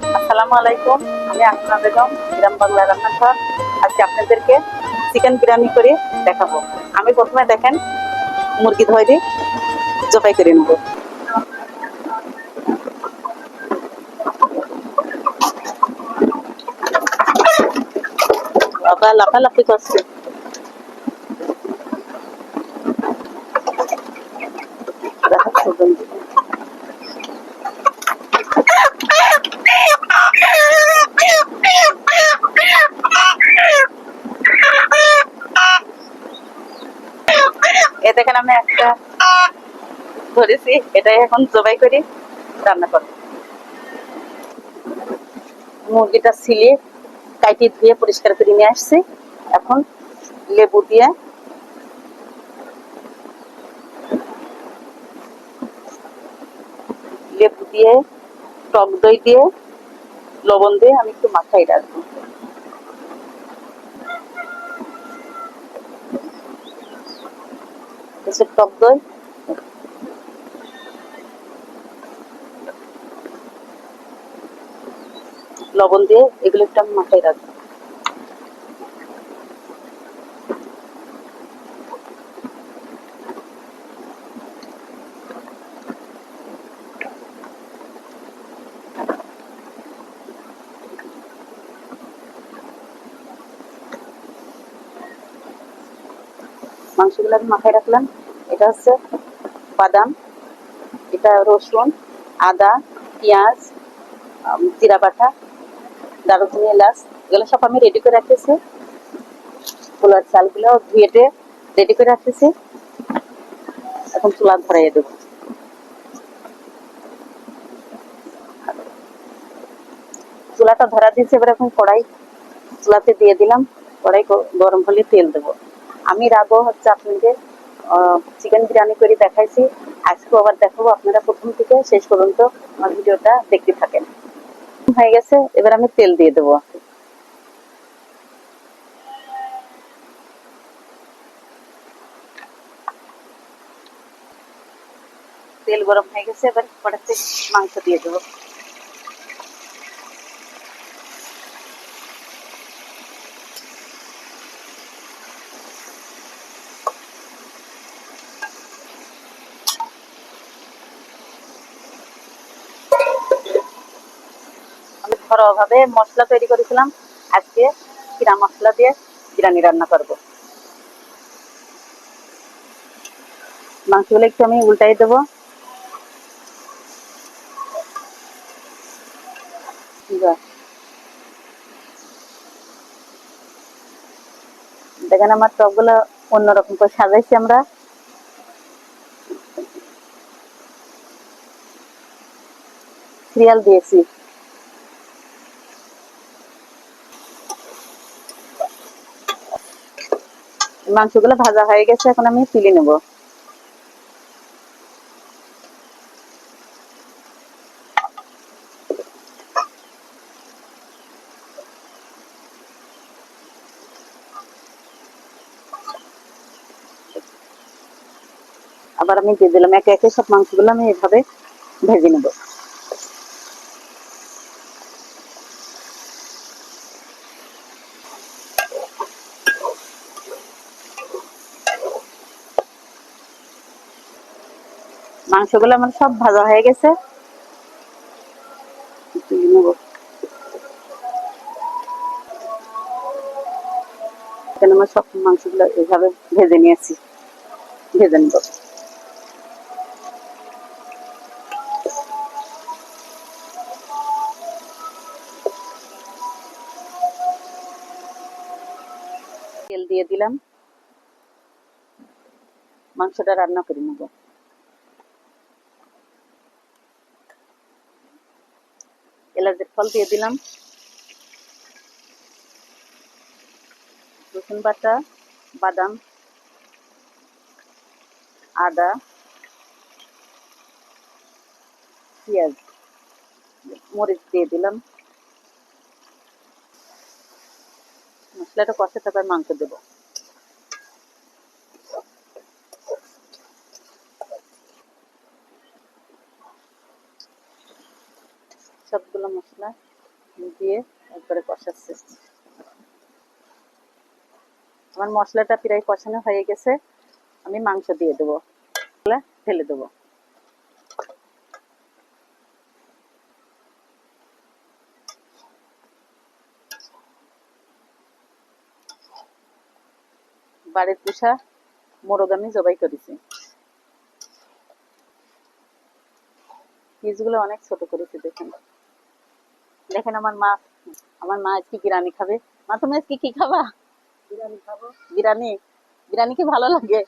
আসসালামু আলাইকুম। আমি আসনা বেগম, গ্রাম বাংলা রান্নাঘর। আজকে আপনাদেরকে চিকেন বিরিয়ানি করে দেখাবো। আমি প্রথমে দেখেন মুরগি ধরে জবাই করে নেব। বাবা লাফালাফি করছে। দেখাচ্ছে বন্ধু। এ দেখেন আমি একটা ধরেছি, এটাই এখন জবাই করি রান্না করবো। মুরগিটা ছিলে কাইটি ধুয়ে পরিষ্কার করে নিয়ে আসছি। এখন লেবু দিয়ে টক দই দিয়ে লবণ দিয়ে আমি একটু মাখাই রাখবো। টক দই লবণ দিয়ে এগুলো একটু আমি মাখাই রাখবো। মাংসগুলো আমি মাখাই রাখলাম। এটা হচ্ছে বাদাম, এটা রসুন, আদা, পেঁয়াজ, জিরা বাটা, দারুচিনি, এলাচ, এগুলো সব আমি রেডি করে রাখতেছি। পোলার চালগুলো ধুয়ে রেডি করে রাখতেছি। এখন চুলা ধরাইয়ে দেবো। চুলাটা ধরা দিয়েছে, এবার এখন কড়াই চুলাতে দিয়ে দিলাম। কড়াই গরম হলে তেল দেবো। আমি রাগও হচ্ছে আপনাদের চিকেন বিরিয়ানি করে দেখাইছি, আজকেও আবার দেখাবো। আপনারা প্রথম থেকে শেষ পর্যন্ত আমার ভিডিওটা দেখতে থাকেন। হয়ে গেছে, এবার আমি তেল দিয়ে দেবো। তেল গরম হয়ে গেছে, এবার কড়াইতে মাংস দিয়ে দেবো। আমি ঘরোয়া ভাবে মশলা তৈরি করেছিলাম, আজকে কিরা মশলা দিয়ে বিরিয়ানি রান্না করব। মাংসগুলো একটু আমি উল্টাই দেবো। দেখেন আমার টকগুলো অন্যরকম করে সাজাইছি আমরা। সিরিয়াল দিয়েছি। মাংসগুলো ভাজা হয়ে গেছে, এখন আমি তুলে নেব। আবার আমি দিয়ে দিলাম একে একে সব মাংসগুলো আমি এভাবে ভেজে নেব। মাংসগুলো আমার সব ভাজা হয়ে গেছে, তুলে নেব। এখানে আমার সব মাংসগুলো এভাবে ভেজে নিয়েছি, ভেজে নেব। তেল দিয়ে দিলাম, মাংসটা রান্না করে নেব। এলাচের ফল দিয়ে দিলাম, রসুন বাটা, বাদাম, আদা, পেঁয়াজ, মরিচ দিয়ে দিলাম। মশলাটা কষে তারপর মাংস দেবো। সবগুলো সবগুলো মশলা দিয়ে একবারে কষাচ্ছি। আমার মশলাটা প্রায় কষানো হয়ে গেছে, আমি মাংস দিয়ে দেবো, ঢেলে দেবো। বাড়ির পোষা মোরগ আমি জবাই করেছি। পিসগুলো অনেক ছোট করেছি, দেখেন দেখেন। আমার মা আজকে বিরিয়ানি খাবে। মা, তুমি আজকে কি খাবা? বিরিয়ানি খাবো। বিরিয়ানি? বিরিয়ানি কি ভালো লাগে?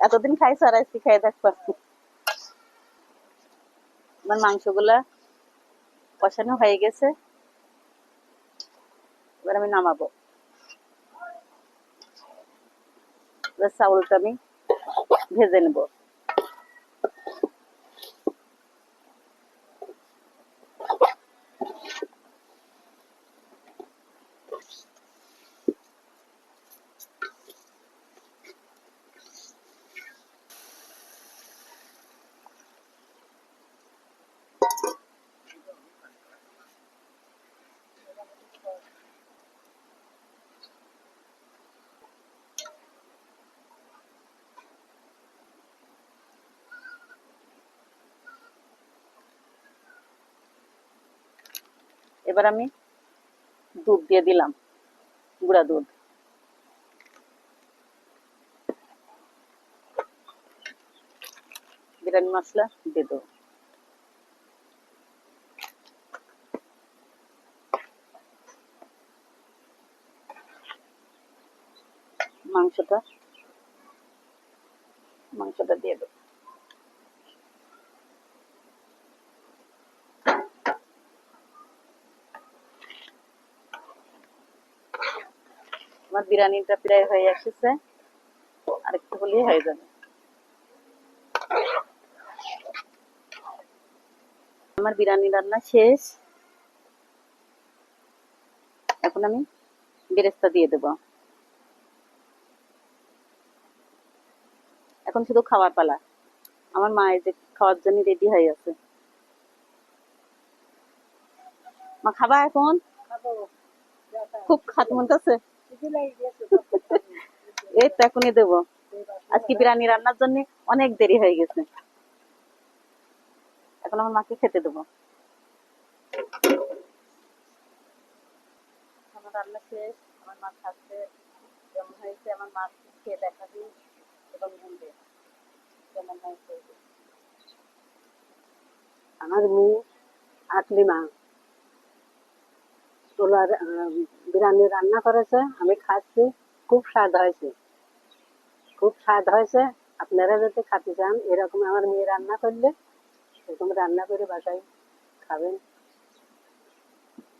এতদিন খাইছো আর আজকে খাই দেখবা। আমার মাংসগুলা কষানো হয়ে গেছে, এবার আমি নামাবো। এবার চাউলটা আমি ভেজে নেব। এবার আমি দুধ দিয়ে দিলাম, গুঁড়া দুধ। বিরিয়ানি মশলা দিয়ে দেবো। মাংসটা দিয়ে দেবো। আমার বিরিয়ানিটা প্রায় হয়ে এসেছে, আরেকটু হলেই হয়ে যাবে। আমার বিরিয়ানি রান্না শেষ, এখন আমি বেরেস্তা দিয়ে দেব। এখন শুধু খাওয়ার পালা। আমার মা এই যে খাওয়ার জন্য রেডি হয়ে আছে। মা, খাবা এখন? খুব খাতে মন চাচ্ছে। এই তো এখনই দেবো। আজকে বিরিয়ানি রান্নার জন্য অনেক দেরি হয়ে গেছে, এখন আমার মাকে খেতে দেবো। আমার রান্না শেষ, আমার মা খাচ্ছে। কেমন হয়েছে আমার মা খেয়ে দেখাবি এবং বলবে কেমন হয়েছে। আমার মেয়ে আকলিমা ছোলার বিরিয়ানি রান্না করেছে, আমি খাচ্ছি। খুব স্বাদ হয়েছে, খুব স্বাদ হয়েছে। আপনারা যদি খেতে চান এরকম আমার মেয়ে রান্না করলে, এরকম রান্না করে বাসায় খাবেন।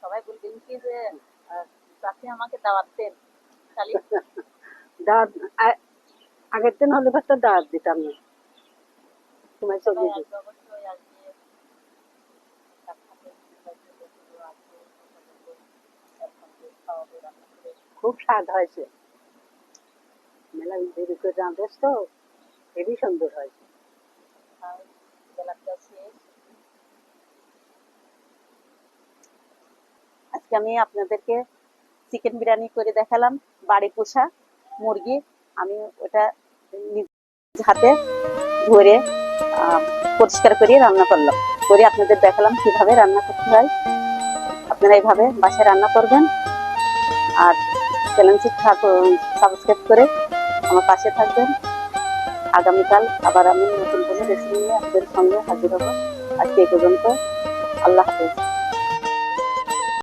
সবাই বলবেন কি যে চাচি আমাকে দাওয়াত দেন খালি। দাওয়াত আগের দিন হলে তো দাওয়াত দিতাম না, তোমার চলে অবশ্যই আসবে। খুব স্বাদ হয়েছে, মেলা দেরি করে রাঁধেছ তো, হেবি সুন্দর হয়েছে। আজকে আমি আপনাদেরকে চিকেন বিরিয়ানি করে দেখালাম, বাড়ি পোষা মুরগি। আমি ওটা নিজ হাতে ধরে পরিষ্কার করে রান্না করলাম, করে আপনাদের দেখালাম কিভাবে রান্না করতে হয়। আপনারা এইভাবে বাসায় রান্না করবেন, আর চ্যানেলটি সাবস্ক্রাইব করে আমার পাশে থাকবেন। আগামীকাল আবার আমি নতুন কোনো রেসিপি নিয়ে আপনাদের সঙ্গে হাজির হব। আজকে এই পর্যন্ত, আল্লাহ হাফেজ।